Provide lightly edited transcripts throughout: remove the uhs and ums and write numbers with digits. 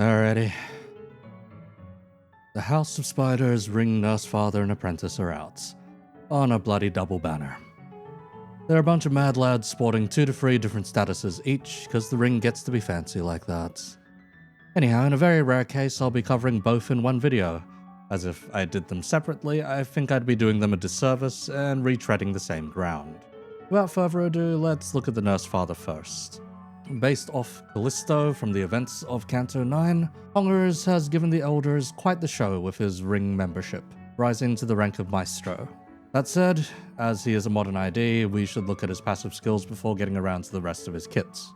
Alrighty. The House of Spiders, Ring, Nursefather, and Apprentice are out. On a bloody double banner. They're a bunch of mad lads sporting 2 to 3 different statuses each, because the ring gets to be fancy like that. Anyhow, in a very rare case, I'll be covering both in one video. As if I did them separately, I think I'd be doing them a disservice and retreading the same ground. Without further ado, let's look at the Nursefather first. Based off Callisto from the events of Canto 9, Hongers has given the Elders quite the show with his ring membership, rising to the rank of Maestro. That said, as he is a modern ID, we should look at his passive skills before getting around to the rest of his kits.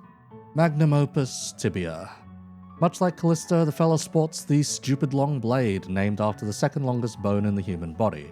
Magnum Opus Tibia. Much like Callisto, the fellow sports the stupid long blade, named after the second longest bone in the human body.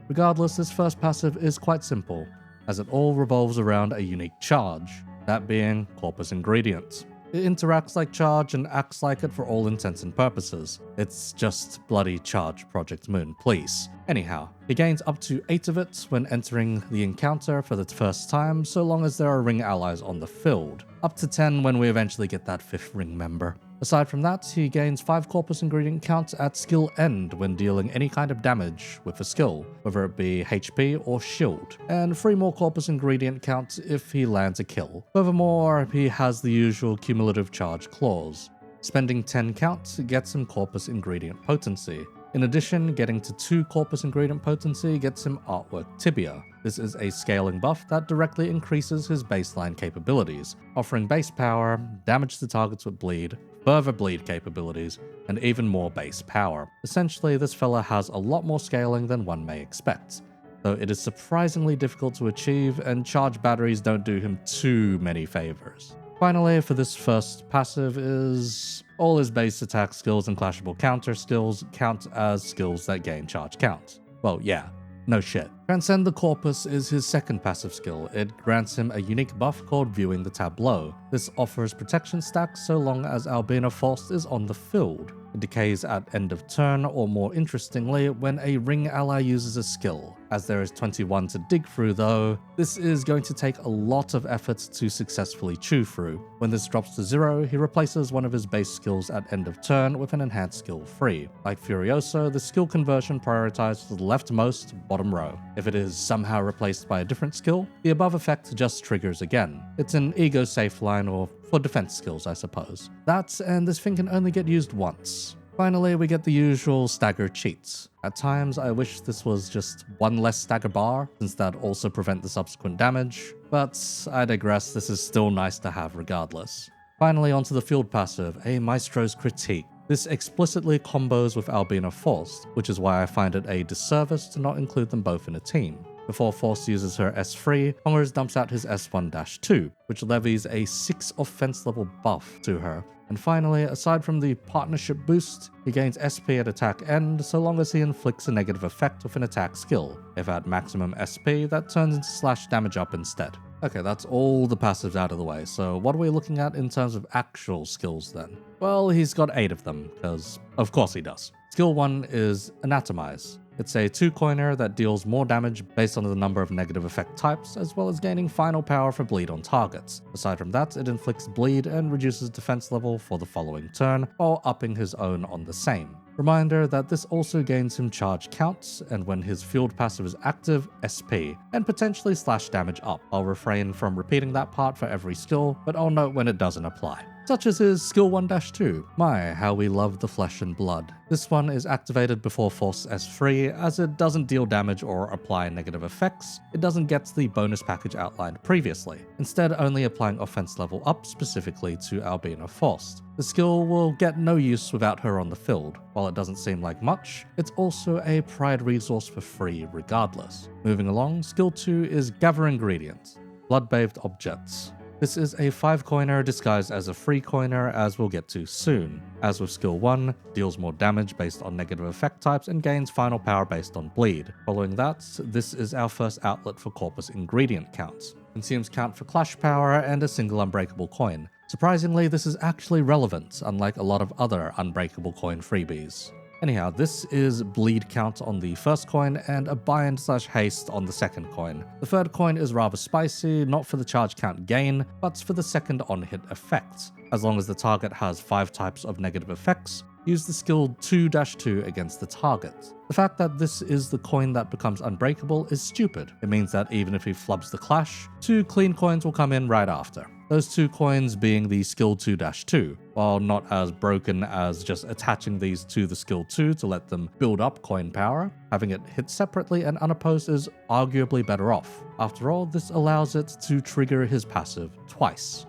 Regardless, this first passive is quite simple, as it all revolves around a unique charge, that being Corpus Ingredient. It interacts like charge and acts like it for all intents and purposes. It's just bloody charge Project Moon, please. Anyhow, he gains up to 8 of it when entering the encounter for the first time, so long as there are ring allies on the field. Up to 10 when we eventually get that 5th ring member. Aside from that, he gains 5 Corpus Ingredient count at skill end when dealing any kind of damage with a skill, whether it be HP or shield, and 3 more Corpus Ingredient count if he lands a kill. Furthermore, he has the usual cumulative charge clause. Spending 10 count gets him Corpus Ingredient potency. In addition, getting to 2 Corpus Ingredient potency gets him Artwork Tibia. This is a scaling buff that directly increases his baseline capabilities, offering base power, damage to targets with bleed, further bleed capabilities, and even more base power. Essentially, this fella has a lot more scaling than one may expect, though it is surprisingly difficult to achieve, and charge batteries don't do him too many favors. Finally, for this first passive is all his base attack skills and clashable counter skills count as skills that gain charge count. Well, yeah, no shit. Transcend the Corpus is his second passive skill. It grants him a unique buff called Viewing the Tableau. This offers protection stacks so long as Albina Faust is on the field. It decays at end of turn, or more interestingly, when a ring ally uses a skill. As there is 21 to dig through though, this is going to take a lot of effort to successfully chew through. When this drops to 0, he replaces one of his base skills at end of turn with an enhanced skill 3. Like Furioso, the skill conversion prioritizes the leftmost bottom row. If it is somehow replaced by a different skill, the above effect just triggers again. It's an ego safe line, or for defense skills I suppose. That, and this thing can only get used once. Finally, we get the usual stagger cheats. At times, I wish this was just one less stagger bar, since that also prevent the subsequent damage, but I digress, this is still nice to have regardless. Finally, onto the field passive, a Maestro's Critique. This explicitly combos with Albina Faust, which is why I find it a disservice to not include them both in a team. Before Faust uses her S3, Hongers dumps out his S1-2, which levies a 6 offense level buff to her. And finally, aside from the partnership boost, he gains SP at attack end so long as he inflicts a negative effect with an attack skill. If at maximum SP, that turns into slash damage up instead. Okay, that's all the passives out of the way, so what are we looking at in terms of actual skills then? Well, he's got 8 of them, because of course he does. Skill 1 is Anatomize. It's a 2-coiner that deals more damage based on the number of negative effect types, as well as gaining final power for bleed on targets. Aside from that, it inflicts bleed and reduces defense level for the following turn, while upping his own on the same. Reminder that this also gains him charge counts, and when his field passive is active, SP, and potentially slash damage up. I'll refrain from repeating that part for every skill, but I'll note when it doesn't apply. Such as his skill 1-2. My, how we love the flesh and blood. This one is activated before Faust's S3, as it doesn't deal damage or apply negative effects. It doesn't get the bonus package outlined previously, instead only applying offense level up specifically to Albina Faust. The skill will get no use without her on the field. While it doesn't seem like much, it's also a pride resource for free regardless. Moving along, skill 2 is Gather Ingredients. Blood-bathed objects. This is a 5-coiner disguised as a 3-coiner, as we'll get to soon. As with skill 1, deals more damage based on negative effect types and gains final power based on bleed. Following that, this is our first outlet for Corpus Ingredient counts. Consumes count for clash power and a single unbreakable coin. Surprisingly, this is actually relevant, unlike a lot of other unbreakable coin freebies. Anyhow, this is bleed count on the first coin and a bind/haste on the second coin. The third coin is rather spicy, not for the charge count gain, but for the second on-hit effect. As long as the target has 5 types of negative effects, use the skill 2-2 against the target. The fact that this is the coin that becomes unbreakable is stupid. It means that even if he flubs the clash, 2 clean coins will come in right after. Those 2 coins being the skill 2-2, while not as broken as just attaching these to the skill 2 to let them build up coin power, having it hit separately and unopposed is arguably better off. After all, this allows it to trigger his passive twice.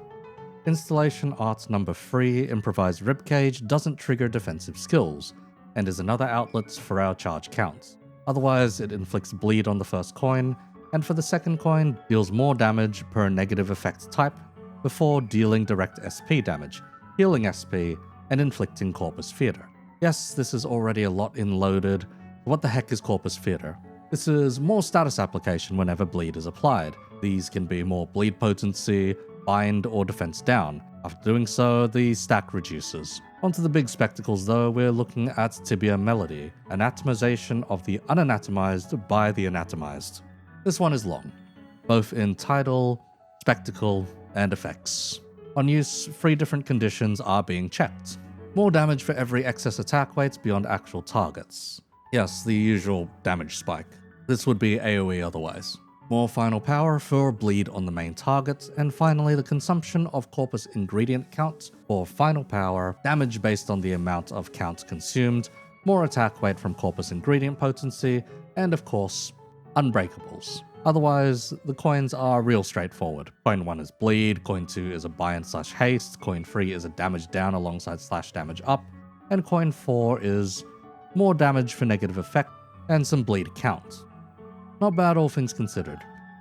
Installation art number 3, Improvised Ribcage, doesn't trigger defensive skills, and is another outlet for our charge count. Otherwise, it inflicts bleed on the first coin, and for the second coin, deals more damage per negative effect type, before dealing direct SP damage, healing SP, and inflicting Corpus Theater. Yes, this is already a lot inloaded. What the heck is Corpus Theater? This is more status application whenever bleed is applied. These can be more bleed potency, bind, or defense down. After doing so, the stack reduces. Onto the big spectacles though, we're looking at Tibia Melody, anatomization of the unanatomized by the anatomized. This one is long, both in title, spectacle, and effects. On use, 3 different conditions are being checked. More damage for every excess attack weight beyond actual targets. Yes, the usual damage spike. This would be AoE otherwise. More final power for bleed on the main target, and finally the consumption of corpus ingredient count for final power, damage based on the amount of count consumed, more attack weight from corpus ingredient potency, and of course, unbreakables. Otherwise, the coins are real straightforward. Coin 1 is bleed, coin 2 is a bind/haste, coin 3 is a damage down alongside /damage up, and coin 4 is more damage for negative effect and some bleed count. Not bad all things considered.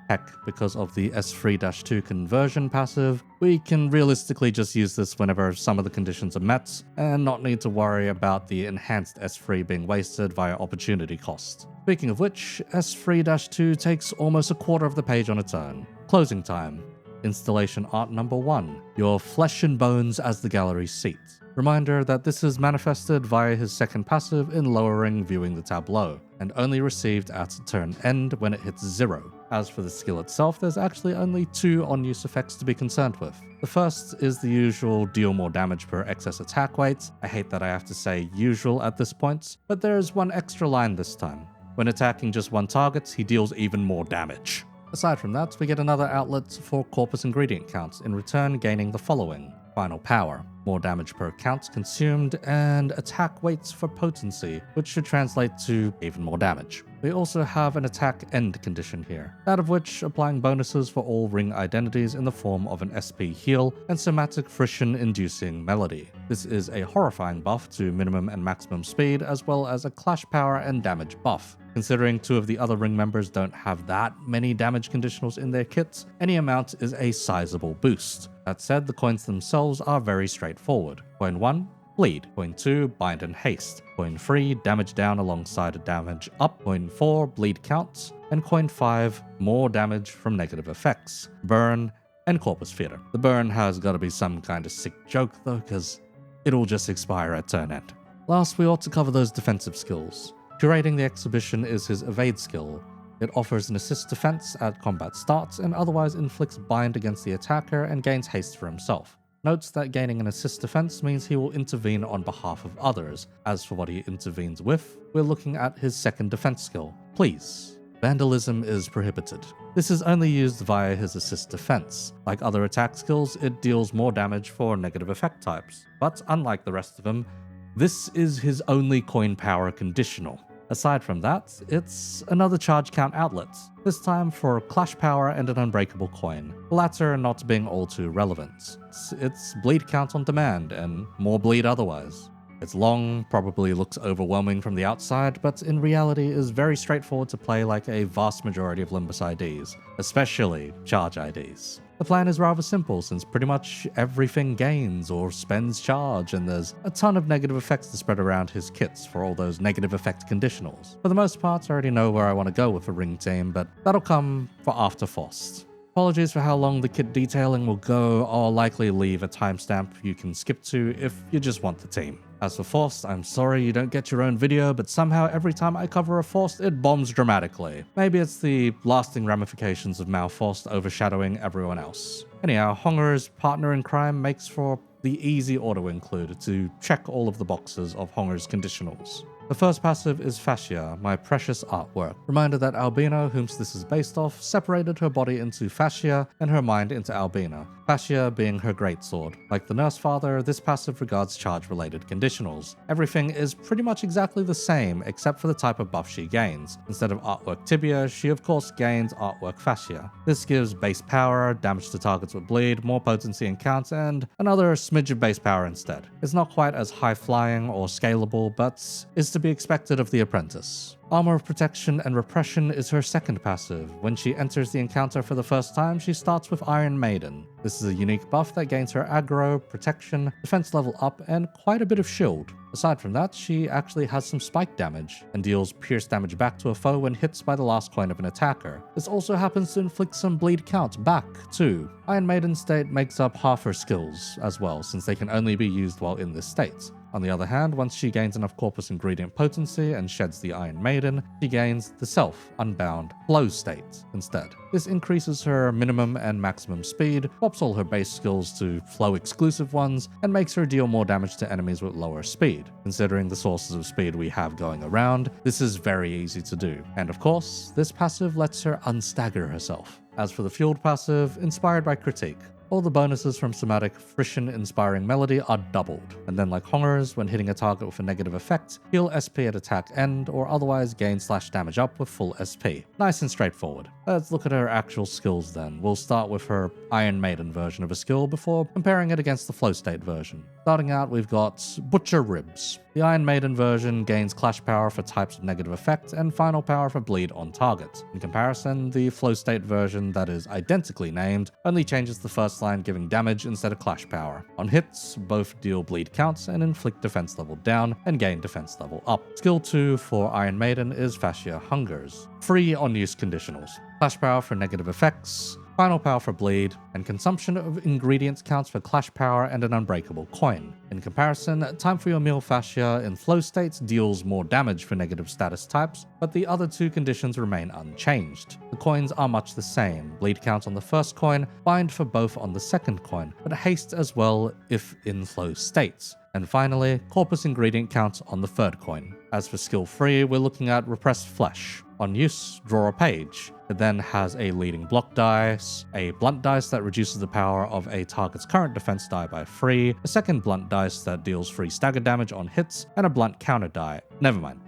Heck, because of the S3-2 conversion passive, we can realistically just use this whenever some of the conditions are met, and not need to worry about the enhanced S3 being wasted via opportunity cost. Speaking of which, S3-2 takes almost a quarter of the page on its own. Closing time. Installation art number 1, your flesh and bones as the gallery seat. Reminder that this is manifested via his second passive in lowering viewing the tableau, and only received at turn end when it hits 0. As for the skill itself, there's actually only 2 on-use effects to be concerned with. The first is the usual deal more damage per excess attack weight. I hate that I have to say usual at this point, but there's one extra line this time. When attacking just one target, he deals even more damage. Aside from that, we get another outlet for corpus ingredient counts, in return gaining the following. Final power, more damage per count consumed, and attack weights for potency, which should translate to even more damage. We also have an attack end condition here, that of which applying bonuses for all ring identities in the form of an SP heal and somatic friction inducing melody. This is a horrifying buff to minimum and maximum speed, as well as a clash power and damage buff. Considering 2 of the other ring members don't have that many damage conditionals in their kits, any amount is a sizable boost. That said, the coins themselves are very straightforward. Coin 1, bleed. Coin 2, bind and haste. Coin 3, damage down alongside a damage up. Coin 4, bleed counts. And coin 5, more damage from negative effects, burn, and corpus theater. The burn has gotta be some kind of sick joke though, cause it'll just expire at turn end. Last, we ought to cover those defensive skills. Curating the exhibition is his evade skill. It offers an assist defense at combat starts and otherwise inflicts bind against the attacker and gains haste for himself. Notes that gaining an assist defense means he will intervene on behalf of others. As for what he intervenes with, we're looking at his second defense skill. Please. Vandalism is prohibited. This is only used via his assist defense. Like other attack skills, it deals more damage for negative effect types. But unlike the rest of them, this is his only coin power conditional. Aside from that, it's another charge count outlet, this time for clash power and an unbreakable coin, the latter not being all too relevant. It's bleed count on demand, and more bleed otherwise. It's long, probably looks overwhelming from the outside, but in reality is very straightforward to play like a vast majority of Limbus IDs, especially charge IDs. The plan is rather simple since pretty much everything gains or spends charge, and there's a ton of negative effects to spread around his kits for all those negative effect conditionals. For the most part, I already know where I want to go with a ring team, but that'll come for after Faust. Apologies for how long the kit detailing will go. I'll likely leave a timestamp you can skip to if you just want the team. As for Faust, I'm sorry you don't get your own video, but somehow every time I cover a Faust, it bombs dramatically. Maybe it's the lasting ramifications of Faust overshadowing everyone else. Anyhow, Honger's partner in crime makes for the the easy auto-include to check all of the boxes of Honger's conditionals. The first passive is Fascia, my precious artwork. Reminder that Albina, whom this is based off, separated her body into Fascia and her mind into Albina, Fascia being her greatsword. Like the Nursefather, this passive regards charge-related conditionals. Everything is pretty much exactly the same except for the type of buff she gains. Instead of artwork Tibia, she of course gains artwork Fascia. This gives base power, damage to targets with bleed, more potency and count, and another smidge of base power instead. It's not quite as high-flying or scalable, but is to be expected of the Apprentice. Armor of Protection and Repression is her second passive. When she enters the encounter for the first time, she starts with Iron Maiden. This is a unique buff that gains her aggro, protection, defense level up, and quite a bit of shield. Aside from that, she actually has some spike damage, and deals pierce damage back to a foe when hit by the last coin of an attacker. This also happens to inflict some bleed count back, too. Iron Maiden state makes up half her skills as well, since they can only be used while in this state. On the other hand, once she gains enough corpus ingredient potency and sheds the Iron Maiden, she gains the Self, Unbound, Flow state instead. This increases her minimum and maximum speed, drops all her base skills to flow exclusive ones, and makes her deal more damage to enemies with lower speed. Considering the sources of speed we have going around, this is very easy to do. And of course, this passive lets her unstagger herself. As for the Fueled passive, inspired by Critique. All the bonuses from Somatic Frisson-inspiring Melody are doubled, and then like Honger's, when hitting a target with a negative effect, heal SP at attack end or otherwise gain slash damage up with full SP. Nice and straightforward. Let's look at her actual skills then. We'll start with her Iron Maiden version of a skill before comparing it against the Flow State version. Starting out, we've got Butcher Ribs. The Iron Maiden version gains Clash Power for types of negative effect and Final Power for bleed on target. In comparison, the Flow State version that is identically named only changes the first line giving damage instead of Clash Power. On hits, both deal bleed counts and inflict defense level down and gain defense level up. Skill 2 for Iron Maiden is Fascia Hungers. Free on use conditionals. Clash Power for negative effects, Final Power for bleed, and consumption of ingredients counts for Clash Power and an unbreakable coin. In comparison, Time for Your Meal Fascia in flow states deals more damage for negative status types, but the other two conditions remain unchanged. The coins are much the same, bleed count on the first coin, bind for both on the second coin, but haste as well if in flow states. And finally, corpus ingredient count on the third coin. As for skill 3, we're looking at Repressed Flesh. On use, draw a page. It then has a leading block dice, a blunt dice that reduces the power of a target's current defense die by 3, a second blunt dice that deals 3 stagger damage on hits, and a blunt counter die. Never mind.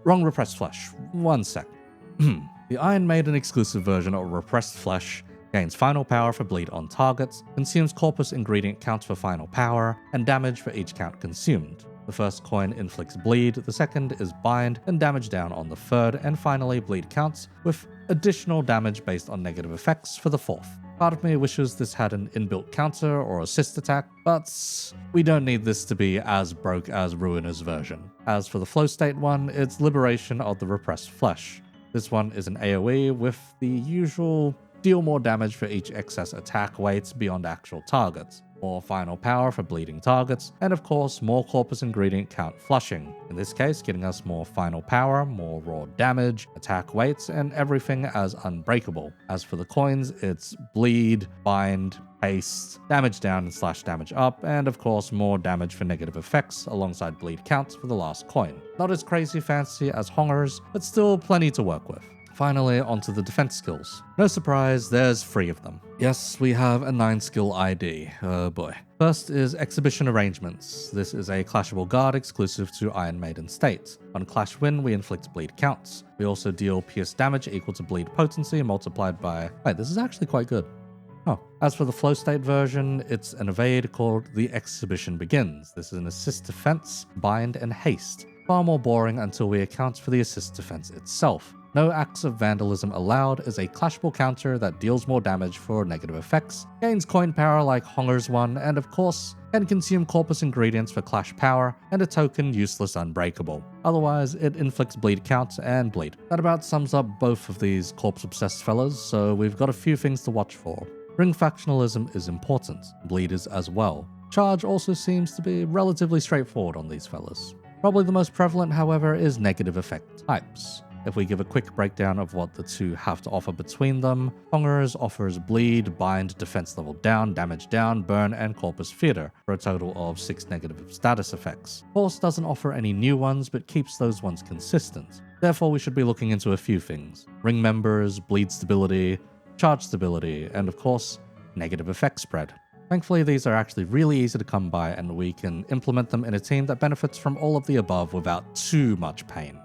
Wrong Repressed Flesh. One sec. The Iron Maiden exclusive version of Repressed Flesh gains final power for bleed on targets, consumes corpus ingredient counts for final power, and damage for each count consumed. The first coin inflicts bleed, the second is bind and damage down on the third, and finally bleed counts with additional damage based on negative effects for the fourth. Part of me wishes this had an inbuilt counter or assist attack, but we don't need this to be as broke as Ruiner's version. As for the flow state one, it's Liberation of the Repressed Flesh. This one is an AoE with the usual deal more damage for each excess attack weights beyond actual targets, more final power for bleeding targets, and of course more corpus ingredient count flushing, in this case getting us more final power, more raw damage, attack weights, and everything as unbreakable. As for the coins, it's bleed, bind, haste, damage down and slash damage up, and of course more damage for negative effects alongside bleed counts for the last coin. Not as crazy fancy as Honger's, but still plenty to work with. Finally, onto the defense skills. No surprise, there's 3 of them. Yes, we have a 9-skill ID. Oh boy. First is Exhibition Arrangements. This is a clashable guard exclusive to Iron Maiden state. On Clash Win, we inflict bleed counts. We also deal pierce damage equal to bleed potency multiplied by... Wait, this is actually quite good. Oh. As for the flow state version, it's an evade called The Exhibition Begins. This is an assist defense, bind, and haste. Far more boring until we account for the assist defense itself. No acts of vandalism allowed is a clashable counter that deals more damage for negative effects, gains coin power like Honger's one, and of course, can consume corpus ingredients for clash power, and a token useless unbreakable. Otherwise, it inflicts bleed count and bleed. That about sums up both of these corpse-obsessed fellas, so we've got a few things to watch for. Ring factionalism is important, bleed is as well. Charge also seems to be relatively straightforward on these fellas. Probably the most prevalent, however, is negative effect types. If we give a quick breakdown of what the two have to offer between them, Honger's offers Bleed, Bind, Defense Level Down, Damage Down, Burn, and Corpus Feeder, for a total of 6 negative status effects. Faust doesn't offer any new ones, but keeps those ones consistent. Therefore, we should be looking into a few things: ring members, bleed stability, charge stability, and of course, negative effect spread. Thankfully, these are actually really easy to come by, and we can implement them in a team that benefits from all of the above without too much pain.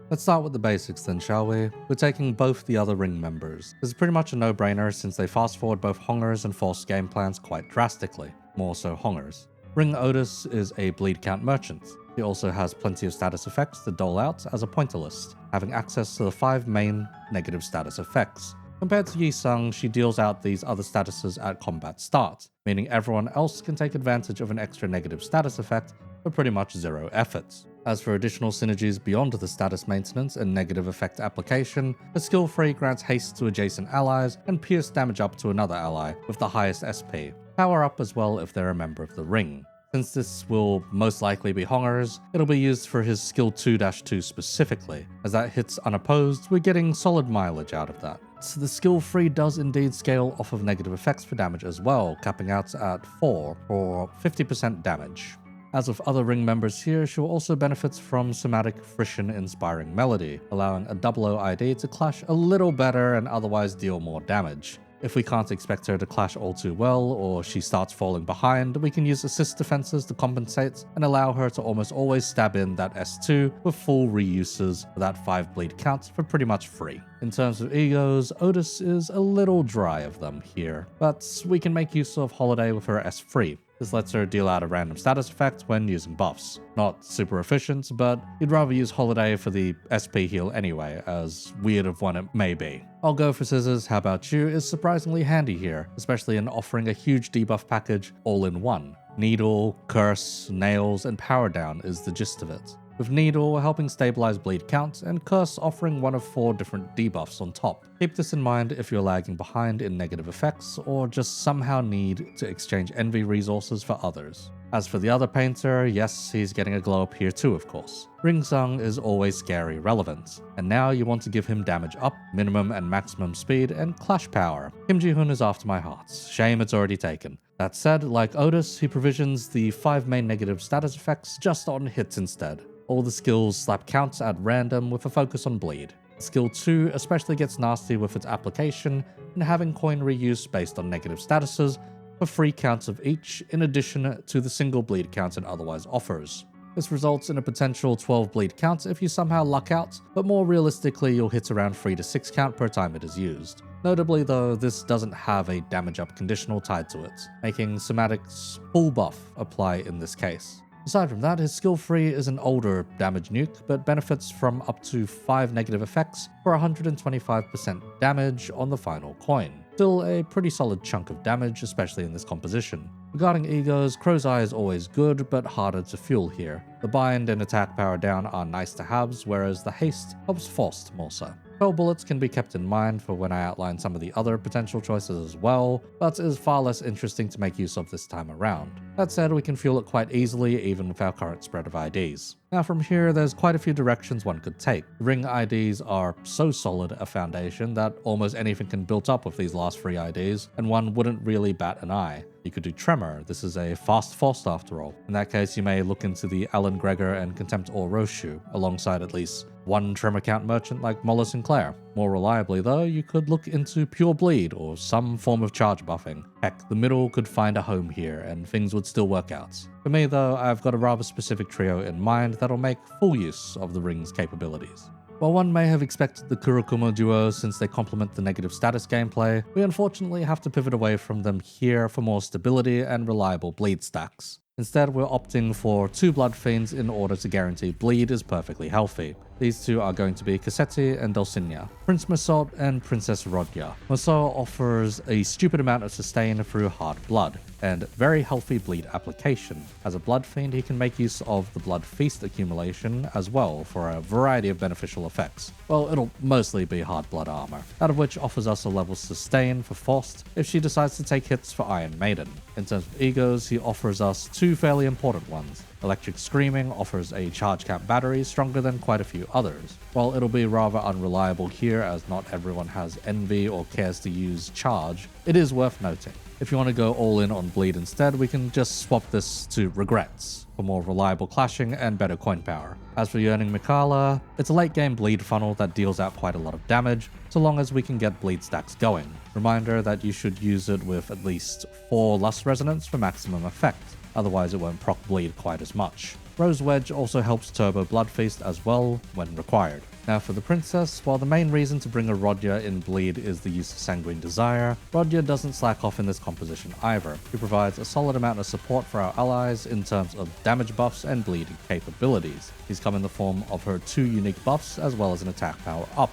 Let's start with the basics then, shall we? We're taking both the other ring members. This is pretty much a no-brainer since they fast forward both Honger's and Faust's game plans quite drastically, more so Honger's. Ring Otis is a bleed count merchant. He also has plenty of status effects to dole out as a pointer list, having access to the 5 main negative status effects. Compared to Yi Sung, she deals out these other statuses at combat start, meaning everyone else can take advantage of an extra negative status effect for pretty much 0 efforts. As for additional synergies beyond the status maintenance and negative effect application, the skill free grants haste to adjacent allies and pierce damage up to another ally with the highest SP. Power up as well if they're a member of the ring. Since this will most likely be Honger's, it'll be used for his skill 2-2 specifically. As that hits unopposed, we're getting solid mileage out of that. So the skill 3 does indeed scale off of negative effects for damage as well, capping out at 4 for 50% damage. As with other ring members here, she also benefits from somatic friction-inspiring melody, allowing a 00 ID to clash a little better and otherwise deal more damage. If we can't expect her to clash all too well, or she starts falling behind, we can use assist defenses to compensate and allow her to almost always stab in that S2 with full reuses for that 5 bleed count for pretty much free. In terms of egos, Otis is a little dry of them here, but we can make use of Holiday with her S3. This lets her deal out a random status effect when using buffs. Not super efficient, but you'd rather use Holiday for the SP heal anyway, as weird of one it may be. I'll go for Scissors, How About You is surprisingly handy here, especially in offering a huge debuff package all in one. Needle, Curse, Nails, and Power Down is the gist of it. With Needle helping stabilize bleed count, and Curse offering one of 4 different debuffs on top. Keep this in mind if you're lagging behind in negative effects, or just somehow need to exchange envy resources for others. As for the other painter, yes, he's getting a glow up here too, of course. Ring Sung is always scary relevant, and now you want to give him damage up, minimum and maximum speed, and clash power. Kim Ji-hoon is after my heart. Shame it's already taken. That said, like Otis, he provisions the 5 main negative status effects just on hits instead. All the skills slap counts at random with a focus on bleed. Skill 2 especially gets nasty with its application and having coin reuse based on negative statuses for free counts of each, in addition to the single bleed count it otherwise offers. This results in a potential 12 bleed count if you somehow luck out, but more realistically you'll hit around 3 to 6 count per time it is used. Notably though, this doesn't have a damage up conditional tied to it, making Somatic's full buff apply in this case. Aside from that, his skill 3 is an older damage nuke, but benefits from up to 5 negative effects for 125% damage on the final coin. Still a pretty solid chunk of damage, especially in this composition. Regarding egos, Crow's Eye is always good, but harder to fuel here. The bind and attack power down are nice to haves, whereas the haste helps Faust more so. Pearl bullets can be kept in mind for when I outline some of the other potential choices as well, but is far less interesting to make use of this time around. That said, we can fuel it quite easily even with our current spread of IDs. Now from here, there's quite a few directions one could take. Ring IDs are so solid a foundation that almost anything can build up with these last 3 IDs, and one wouldn't really bat an eye. You could do Tremor, this is a fast Faust after all. In that case, you may look into the Alan Gregor and Contempt or Roshu, alongside at least one Tremor count merchant like Moller Sinclair. More reliably though, you could look into Pure Bleed or some form of charge buffing. Heck, the middle could find a home here and things would still work out. For me though, I've got a rather specific trio in mind that'll make full use of the ring's capabilities. While one may have expected the Kurokuma duo since they complement the negative status gameplay, we unfortunately have to pivot away from them here for more stability and reliable bleed stacks. Instead, we're opting for 2 Blood Fiends in order to guarantee bleed is perfectly healthy. These 2 are going to be Cassetti and Dulcinea, Prince Massault and Princess Rodya. Massault offers a stupid amount of sustain through hard blood, and very healthy bleed application. As a Blood Fiend, he can make use of the Blood Feast accumulation as well for a variety of beneficial effects. Well, it'll mostly be hard blood armor, out of which offers us a level sustain for Faust if she decides to take hits for Iron Maiden. In terms of egos, he offers us 2 fairly important ones. Electric Screaming offers a charge cap battery stronger than quite a few others. While it'll be rather unreliable here as not everyone has envy or cares to use charge, it is worth noting. If you want to go all in on bleed instead, we can just swap this to regrets for more reliable clashing and better coin power. As for Yearning Mikala, it's a late game bleed funnel that deals out quite a lot of damage, so long as we can get bleed stacks going. Reminder that you should use it with at least 4 Lust Resonance for maximum effect, otherwise it won't proc bleed quite as much. Rose Wedge also helps turbo Bloodfeast as well when required. Now for the Princess, while the main reason to bring a Rodya in bleed is the use of Sanguine Desire, Rodya doesn't slack off in this composition either. He provides a solid amount of support for our allies in terms of damage buffs and bleeding capabilities. These come in the form of her 2 unique buffs as well as an attack power up.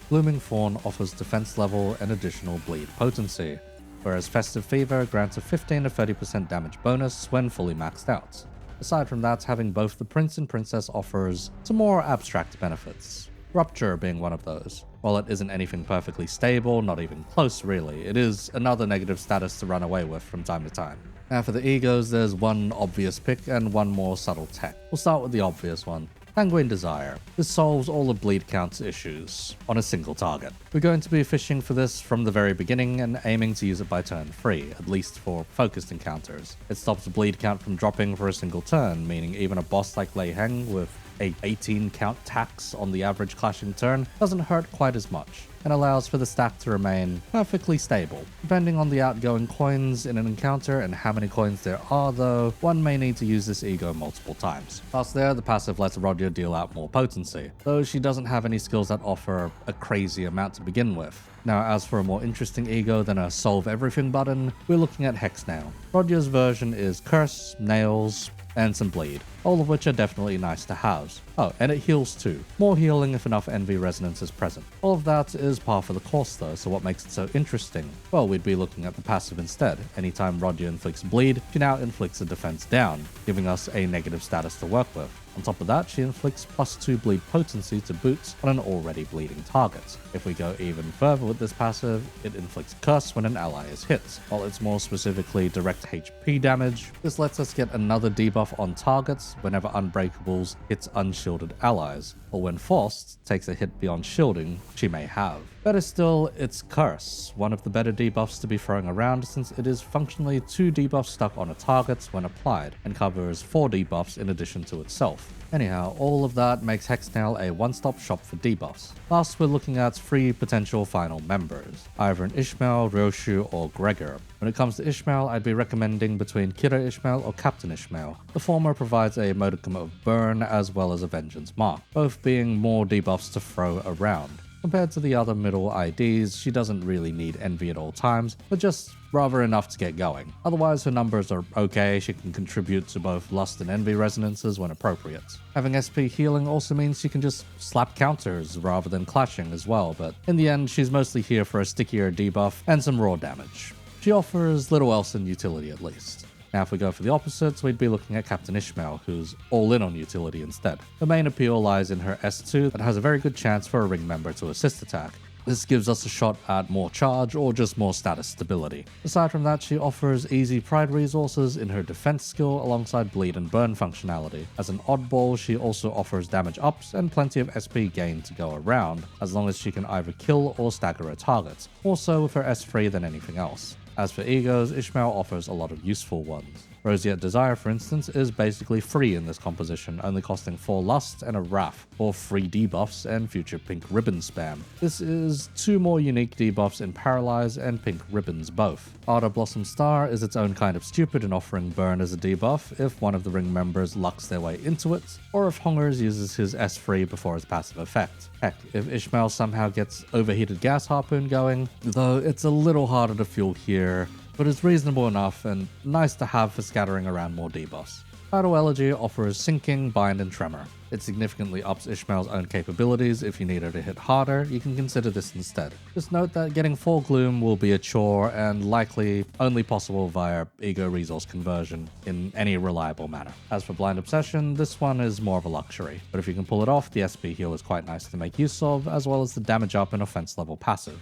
Blooming Fawn offers defense level and additional bleed potency, whereas Festive Fever grants a 15 to 30% damage bonus when fully maxed out. Aside from that, having both the Prince and Princess offers some more abstract benefits. Rupture being one of those. While it isn't anything perfectly stable, not even close really, it is another negative status to run away with from time to time. Now for the egos, there's one obvious pick and one more subtle tech. We'll start with the obvious one. Sanguine Desire. This solves all the bleed counts issues on a single target. We're going to be fishing for this from the very beginning and aiming to use it by turn 3, at least for focused encounters. It stops the bleed count from dropping for a single turn, meaning even a boss like Lei Heng with a 18 count tax on the average clashing turn doesn't hurt quite as much, and allows for the stack to remain perfectly stable. Depending on the outgoing coins in an encounter and how many coins there are though, one may need to use this ego multiple times. Plus there, the passive lets Rodya deal out more potency, though she doesn't have any skills that offer a crazy amount to begin with. Now as for a more interesting ego than a solve everything button, we're looking at Hexnail. Rodya's version is Curse, Nails, and some bleed, all of which are definitely nice to have. Oh, and it heals too. More healing if enough envy resonance is present. All of that is par for the course though, so what makes it so interesting? Well, we'd be looking at the passive instead. Anytime Rodya inflicts bleed, she now inflicts a defense down, giving us a negative status to work with. On top of that, she inflicts +2 bleed potency to boots on an already bleeding target. If we go even further with this passive, it inflicts curse when an ally is hit. While it's more specifically direct HP damage, this lets us get another debuff on targets whenever Unbreakables hits unshielded allies, or when Faust takes a hit beyond shielding she may have. Better still, it's Curse, one of the better debuffs to be throwing around since it is functionally 2 debuffs stuck on a target when applied, and covers 4 debuffs in addition to itself. Anyhow, all of that makes Hexnail a one-stop shop for debuffs. Last, we're looking at 3 potential final members, either an Ishmael, Ryoshu, or Gregor. When it comes to Ishmael, I'd be recommending between Kira Ishmael or Captain Ishmael. The former provides a modicum of burn as well as a vengeance mark, both being more debuffs to throw around. Compared to the other middle IDs, she doesn't really need envy at all times, but just rather enough to get going. Otherwise, her numbers are okay, she can contribute to both lust and envy resonances when appropriate. Having SP healing also means she can just slap counters rather than clashing as well, but in the end, she's mostly here for a stickier debuff and some raw damage. She offers little else in utility at least. Now if we go for the opposites, we'd be looking at Captain Ishmael, who's all in on utility instead. The main appeal lies in her S2 that has a very good chance for a ring member to assist attack. This gives us a shot at more charge or just more status stability. Aside from that, she offers easy pride resources in her defense skill alongside bleed and burn functionality. As an oddball, she also offers damage ups and plenty of SP gain to go around, as long as she can either kill or stagger her targets, more so with her S3 than anything else. As for egos, Ishmael offers a lot of useful ones. Roseate Desire, for instance, is basically free in this composition, only costing 4 Lust and a Wrath, or 3 debuffs and future Pink Ribbon spam. This is 2 more unique debuffs in Paralyze and Pink Ribbons both. Ardor Blossom Star is its own kind of stupid in offering Burn as a debuff if one of the ring members lucks their way into it, or if Hongers uses his S3 before its passive effect. Heck, if Ishmael somehow gets Overheated Gas Harpoon going, though it's a little harder to fuel here, but is reasonable enough and nice to have for scattering around more debuffs. Tidal Elegy offers Sinking, Bind, and Tremor. It significantly ups Ishmael's own capabilities. If you need her to hit harder, you can consider this instead. Just note that getting full Gloom will be a chore and likely only possible via ego resource conversion in any reliable manner. As for Blind Obsession, this one is more of a luxury, but if you can pull it off, the SP heal is quite nice to make use of, as well as the damage up and offense level passive.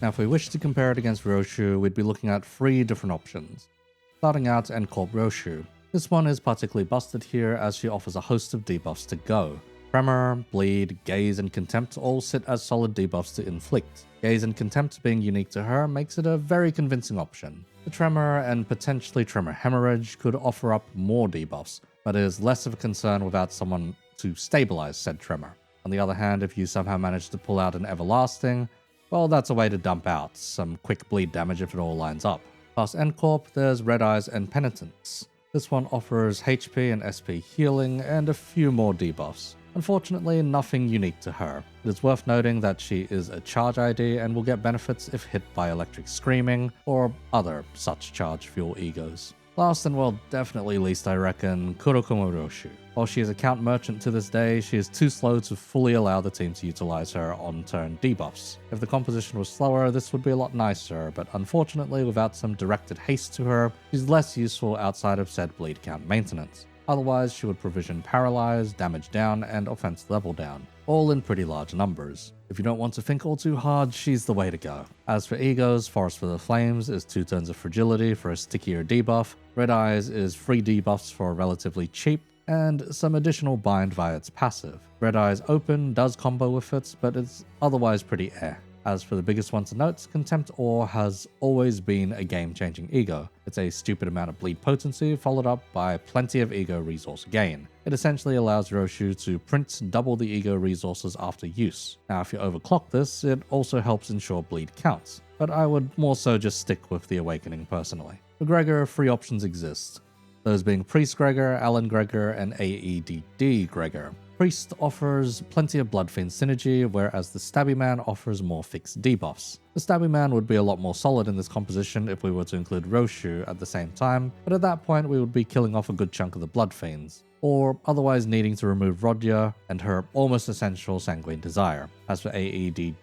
Now if we wish to compare it against Ryoshu, we'd be looking at 3 different options. Starting out, Endcorp Ryoshu. This one is particularly busted here as she offers a host of debuffs to go. Tremor, Bleed, Gaze, and Contempt all sit as solid debuffs to inflict. Gaze and Contempt being unique to her makes it a very convincing option. The Tremor and potentially Tremor Hemorrhage could offer up more debuffs, but is less of a concern without someone to stabilize said Tremor. On the other hand, if you somehow manage to pull out an Everlasting, well, that's a way to dump out some quick bleed damage if it all lines up. Past Endcorp, there's Red Eyes and Penitence. This one offers HP and SP healing and a few more debuffs. Unfortunately, nothing unique to her. It is worth noting that she is a charge ID and will get benefits if hit by Electric Screaming or other such charge fuel egos. Last and well, definitely least I reckon, Kurokumo Roshu. While she is a count merchant to this day, she is too slow to fully allow the team to utilize her on-turn debuffs. If the composition was slower, this would be a lot nicer, but unfortunately without some directed haste to her, she's less useful outside of said bleed count maintenance. Otherwise, she would provision Paralyze, Damage Down, and Offense Level Down, all in pretty large numbers. If you don't want to think all too hard, she's the way to go. As for egos, Forest for the Flames is 2 turns of Fragility for a stickier debuff, Red Eyes is 3 debuffs for relatively cheap, and some additional bind via its passive. Red Eyes Open does combo with it, but it's otherwise pretty eh. As for the biggest one to note, Contempt Ore has always been a game-changing ego. It's a stupid amount of bleed potency followed up by plenty of ego resource gain. It essentially allows Roshu to print double the ego resources after use. Now if you overclock this, it also helps ensure bleed counts, but I would more so just stick with the Awakening personally. For Gregor, 3 options exist, those being Priest Gregor, Alan Gregor, and A.E.D. Gregor. Priest offers plenty of Bloodfiend synergy, whereas the Stabby Man offers more fixed debuffs. The Stabby Man would be a lot more solid in this composition if we were to include Roshu at the same time, but at that point we would be killing off a good chunk of the Bloodfiends, or otherwise needing to remove Rodya and her almost essential Sanguine Desire. As for A.E.D.,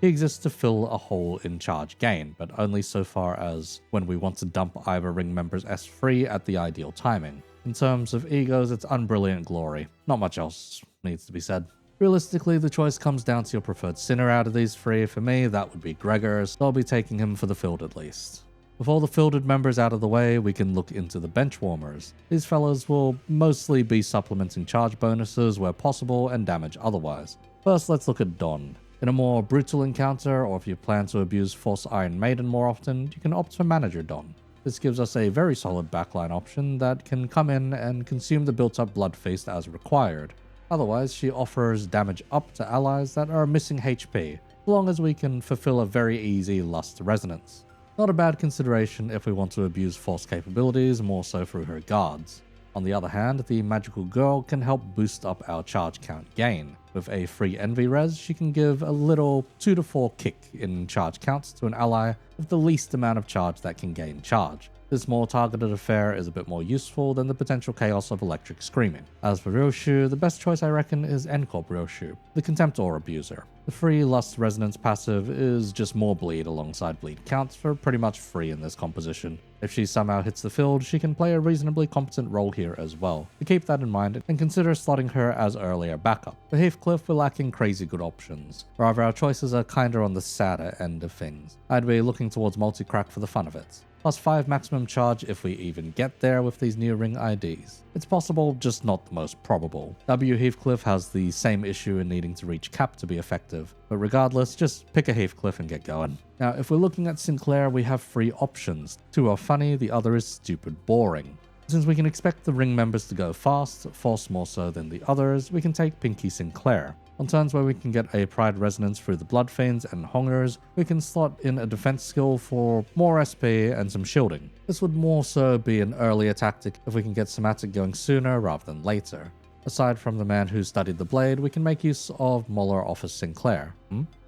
he exists to fill a hole in charge gain, but only so far as when we want to dump either ring members S3 at the ideal timing. In terms of egos, it's unbrilliant glory. Not much else needs to be said. Realistically, the choice comes down to your preferred sinner out of these 3. For me, that would be Gregor, so I'll be taking him for the fielded least. With all the fielded members out of the way, we can look into the bench warmers. These fellas will mostly be supplementing charge bonuses where possible and damage otherwise. First, let's look at Don. In a more brutal encounter, or if you plan to abuse Force Iron Maiden more often, you can opt for Manager Don. This gives us a very solid backline option that can come in and consume the built-up Blood Feast as required. Otherwise, she offers damage up to allies that are missing HP, as long as we can fulfill a very easy Lust Resonance. Not a bad consideration if we want to abuse Force capabilities, more so through her guards. On the other hand, the Magical Girl can help boost up our charge count gain. With a free Envy res, she can give a little 2 to 4 kick in charge counts to an ally with the least amount of charge that can gain charge. This more targeted affair is a bit more useful than the potential chaos of Electric Screaming. As for Roshu, the best choice I reckon is Endcorp Roshu, the Contempt Ore Abuser. The free Lust Resonance passive is just more bleed alongside bleed counts for pretty much free in this composition. If she somehow hits the field, she can play a reasonably competent role here as well. To keep that in mind, and consider slotting her as earlier backup. For Heathcliff, we're lacking crazy good options. Rather, our choices are kinda on the sadder end of things. I'd be looking towards multi-crack for the fun of it. Plus 5 maximum charge if we even get there with these new ring IDs. It's possible, just not the most probable. W. Heathcliff has the same issue in needing to reach cap to be effective, but regardless, just pick a Heathcliff and get going. Now, if we're looking at Sinclair, we have 3 options. 2 are funny, the other is stupid boring. Since we can expect the ring members to go fast, Force more so than the others, we can take Pinky Sinclair. On turns where we can get a Pride Resonance through the Bloodfiends and Hongers, we can slot in a defense skill for more SP and some shielding. This would more so be an earlier tactic if we can get Somatic going sooner rather than later. Aside from the man who studied the blade, we can make use of Molar Office Sinclair.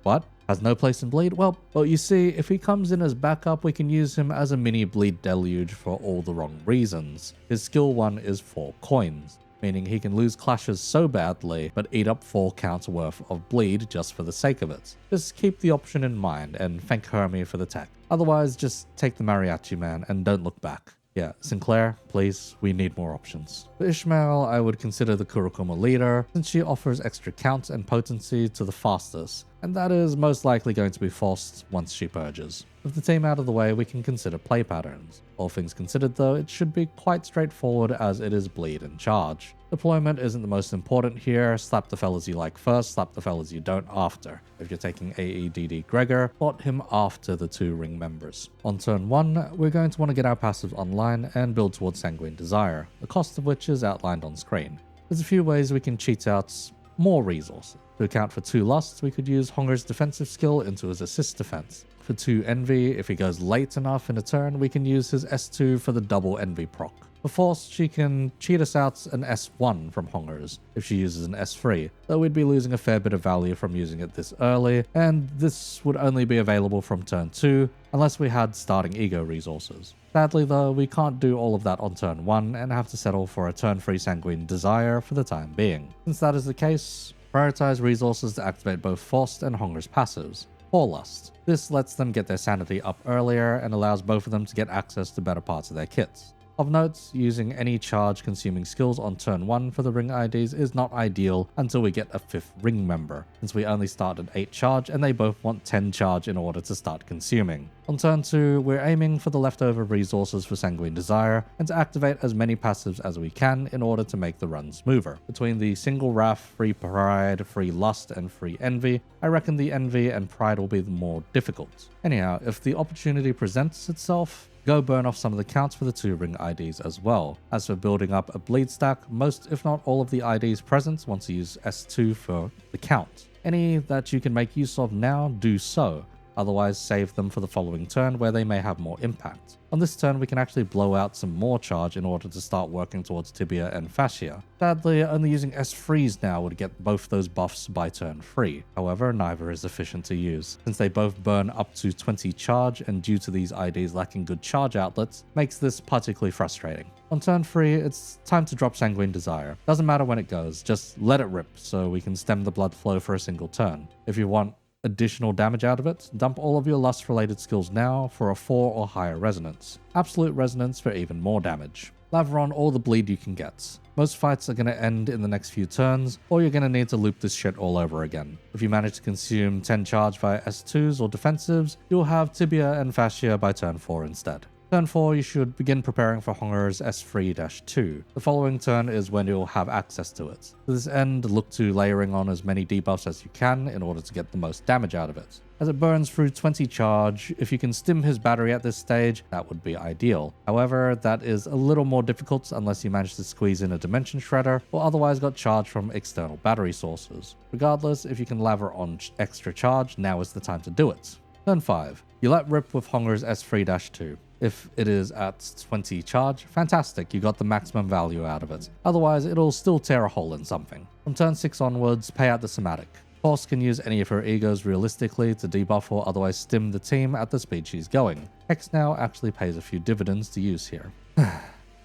What? Has no place in bleed? Well, you see, if he comes in as backup, we can use him as a mini bleed deluge for all the wrong reasons. His skill 1 is 4 coins, meaning he can lose clashes so badly, but eat up 4 counts worth of bleed just for the sake of it. Just keep the option in mind, and thank Hermie for the tech. Otherwise, just take the Mariachi Man and don't look back. Yeah, Sinclair, please, we need more options. For Ishmael, I would consider the Kurokuma leader, since she offers extra count and potency to the fastest, and that is most likely going to be Faust once she purges. With the team out of the way, we can consider play patterns. All things considered though, it should be quite straightforward as it is bleed and charge. Deployment isn't the most important here, slap the fellas you like first, slap the fellas you don't after. If you're taking A.E.D.D. Gregor, plot him after the 2 ring members. On turn 1, we're going to want to get our passives online and build towards Sanguine Desire, the cost of which is outlined on screen. There's a few ways we can cheat out more resources. To account for 2 lusts, we could use Honger's defensive skill into his assist defense. For 2 envy, if he goes late enough in a turn, we can use his S2 for the double envy proc. For Faust, she can cheat us out an S1 from Honger's if she uses an S3, though we'd be losing a fair bit of value from using it this early, and this would only be available from turn 2 unless we had starting ego resources. Sadly though, we can't do all of that on turn 1 and have to settle for a turn 3 Sanguine Desire for the time being. Since that is the case, prioritize resources to activate both Faust and Honger's passives. For Lust. This lets them get their sanity up earlier and allows both of them to get access to better parts of their kits. Of note, using any charge-consuming skills on turn 1 for the ring IDs is not ideal until we get a 5th ring member, since we only start at 8 charge and they both want 10 charge in order to start consuming. On turn 2, we're aiming for the leftover resources for Sanguine Desire and to activate as many passives as we can in order to make the run smoother. Between the single Wrath, free Pride, free Lust, and free Envy, I reckon the Envy and Pride will be the more difficult. Anyhow, if the opportunity presents itself, go burn off some of the counts for the 2 ring IDs as well. As for building up a bleed stack, most if not all of the IDs present want to use S2 for the count. Any that you can make use of now, do so. Otherwise, save them for the following turn where they may have more impact. On this turn, we can actually blow out some more charge in order to start working towards Tibia and Fascia. Sadly, only using S-Freeze now would get both those buffs by turn 3. However, neither is efficient to use, since they both burn up to 20 charge, and due to these IDs lacking good charge outlets, makes this particularly frustrating. On turn 3, it's time to drop Sanguine Desire. Doesn't matter when it goes, just let it rip so we can stem the blood flow for a single turn. If you want additional damage out of it, dump all of your lust related skills now for a 4 or higher resonance. Absolute resonance for even more damage. Lather on all the bleed you can get. Most fights are going to end in the next few turns, or you're going to need to loop this shit all over again. If you manage to consume 10 charge via S2s or defensives, you'll have Tibia and Fascia by turn 4 instead. Turn 4, you should begin preparing for Honger's S3-2. The following turn is when you'll have access to it. To this end, look to layering on as many debuffs as you can in order to get the most damage out of it. As it burns through 20 charge, if you can stim his battery at this stage, that would be ideal. However, that is a little more difficult unless you manage to squeeze in a Dimension Shredder or otherwise got charge from external battery sources. Regardless, if you can lather on extra charge, now is the time to do it. Turn 5. You let rip with Honger's S3-2. If it is at 20 charge, fantastic, you got the maximum value out of it. Otherwise, it'll still tear a hole in something. From turn 6 onwards, pay out the somatic. Faust can use any of her egos realistically to debuff or otherwise stim the team at the speed she's going. Hex now actually pays a few dividends to use here.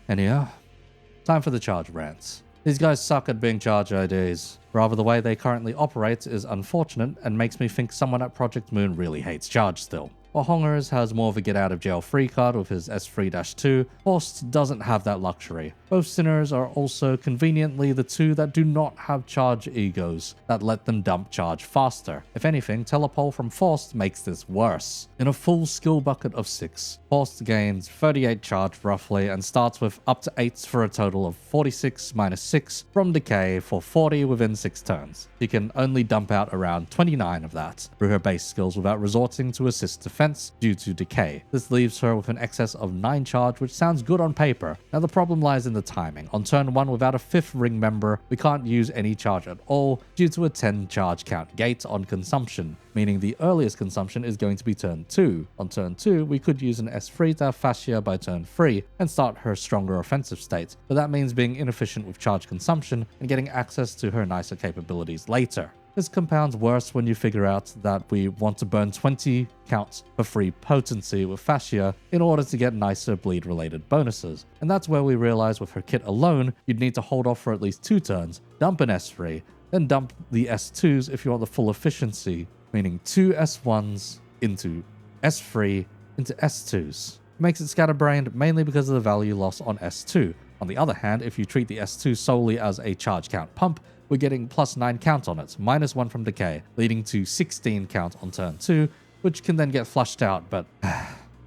Anyhow, time for the charge rants. These guys suck at being charge IDs. Rather, the way they currently operate is unfortunate and makes me think someone at Project Moon really hates charge still. While Honger's has more of a get-out-of-jail-free card with his S3-2, Faust doesn't have that luxury. Both Sinners are also conveniently the 2 that do not have charge egos that let them dump charge faster. If anything, Telepole from Faust makes this worse. In a full skill bucket of 6, Faust gains 38 charge roughly and starts with up to 8 for a total of 46 minus 6 from decay for 40 within 6 turns. You can only dump out around 29 of that through her base skills without resorting to assist defense due to decay. This leaves her with an excess of 9 charge, which sounds good on paper. Now the problem lies in the timing. On turn 1 without a 5th ring member, we can't use any charge at all due to a 10 charge count gate on consumption, meaning the earliest consumption is going to be turn 2. On turn 2, we could use an S3 to have Fascia by turn 3 and start her stronger offensive state, but that means being inefficient with charge consumption and getting access to her nicer capabilities later. This compounds worse when you figure out that we want to burn 20 counts for free potency with Fascia in order to get nicer bleed related bonuses. And that's where we realize with her kit alone, you'd need to hold off for at least 2 turns, dump an S3, then dump the S2s if you want the full efficiency, meaning 2 S1s into S3 into S2s. It makes it scatterbrained mainly because of the value loss on S2. On the other hand, if you treat the S2 solely as a charge count pump, we're getting +9 count on it, -1 from decay, leading to 16 count on turn 2, which can then get flushed out, but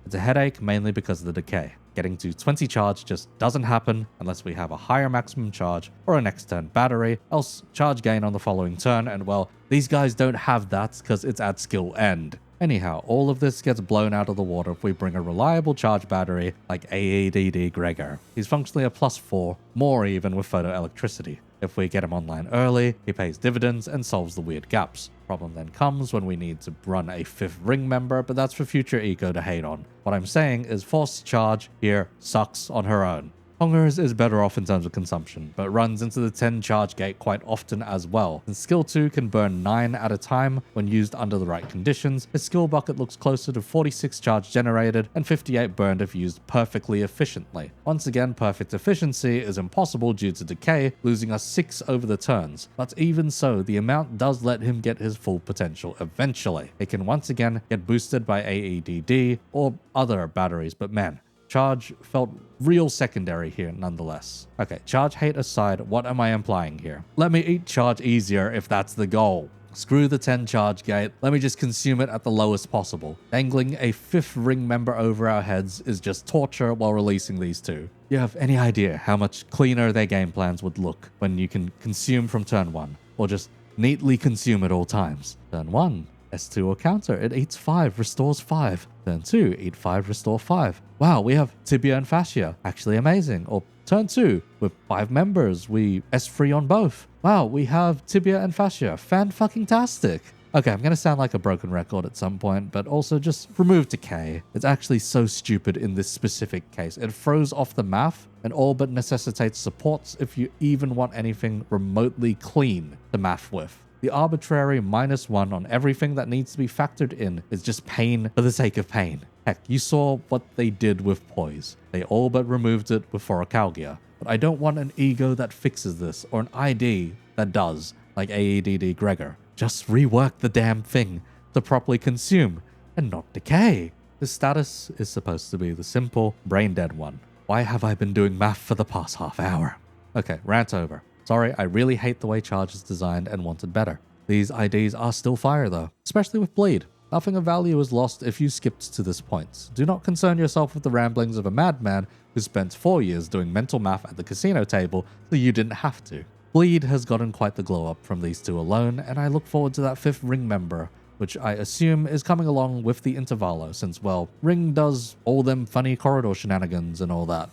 it's a headache mainly because of the decay. Getting to 20 charge just doesn't happen unless we have a higher maximum charge or a next turn battery, else charge gain on the following turn, and well, these guys don't have that because it's at skill end. Anyhow, all of this gets blown out of the water if we bring a reliable charge battery like A.E.D. Gregor. He's functionally a +4, more even with photoelectricity. If we get him online early, he pays dividends and solves the weird gaps. Problem then comes when we need to run a 5th ring member, but that's for future eco to hate on. What I'm saying is Faust's charge here sucks on her own. Hongers is better off in terms of consumption, but runs into the 10 charge gate quite often as well. And skill 2 can burn 9 at a time when used under the right conditions. His skill bucket looks closer to 46 charge generated and 58 burned if used perfectly efficiently. Once again, perfect efficiency is impossible due to decay, losing us 6 over the turns. But even so, the amount does let him get his full potential eventually. It can once again get boosted by A.E.D. or other batteries, but man, charge felt real secondary here nonetheless. Okay, charge hate aside, what am I implying here? Let me eat charge easier if that's the goal. Screw the 10 charge gate, let me just consume it at the lowest possible. Dangling a 5th ring member over our heads is just torture while releasing these two. Do you have any idea how much cleaner their game plans would look when you can consume from turn 1, or just neatly consume at all times? Turn 1. S2 or counter, it eats 5, restores 5. Turn 2, eat 5, restore 5. Wow, we have tibia and fascia, actually amazing. Or turn 2, with 5 members, we S3 on both. Wow, we have tibia and fascia, fan-fucking-tastic. Okay, I'm gonna sound like a broken record at some point, but also just remove decay. It's actually so stupid in this specific case. It throws off the math and all but necessitates supports if you even want anything remotely clean to math with. The arbitrary -1 on everything that needs to be factored in is just pain for the sake of pain. Heck, you saw what they did with poise. They all but removed it with Foracalgia. But I don't want an ego that fixes this, or an ID that does, like A.E.D. Gregor. Just rework the damn thing to properly consume and not decay. The status is supposed to be the simple, brain-dead one. Why have I been doing math for the past half hour? Okay, rant over. Sorry, I really hate the way charge is designed and wanted better. These IDs are still fire though, especially with bleed. Nothing of value is lost if you skipped to this point. Do not concern yourself with the ramblings of a madman who spent 4 years doing mental math at the casino table so you didn't have to. Bleed has gotten quite the glow up from these two alone, and I look forward to that 5th ring member, which I assume is coming along with the intervallo since, well, Ring does all them funny corridor shenanigans and all that.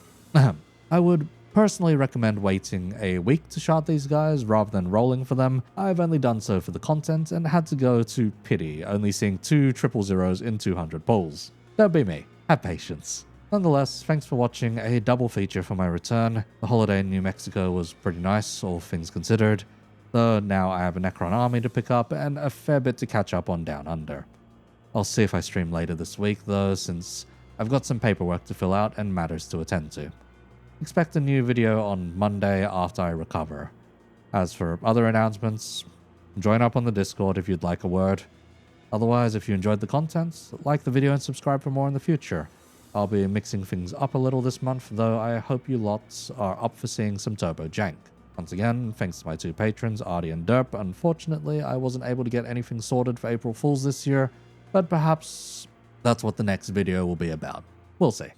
I would personally recommend waiting a week to shard these guys rather than rolling for them. I've only done so for the content and had to go to pity, only seeing 2 000s in 200 pulls. Don't be me. Have patience. Nonetheless, thanks for watching a double feature for my return. The holiday in New Mexico was pretty nice, all things considered, though now I have a Necron army to pick up and a fair bit to catch up on down under. I'll see if I stream later this week though, since I've got some paperwork to fill out and matters to attend to. Expect a new video on Monday after I recover. As for other announcements, join up on the Discord if you'd like a word. Otherwise, if you enjoyed the content, like the video and subscribe for more in the future. I'll be mixing things up a little this month, though I hope you lots are up for seeing some turbo jank. Once again, thanks to my 2 patrons, A.E.D. and Derp. Unfortunately, I wasn't able to get anything sorted for April Fools this year, but perhaps that's what the next video will be about. We'll see.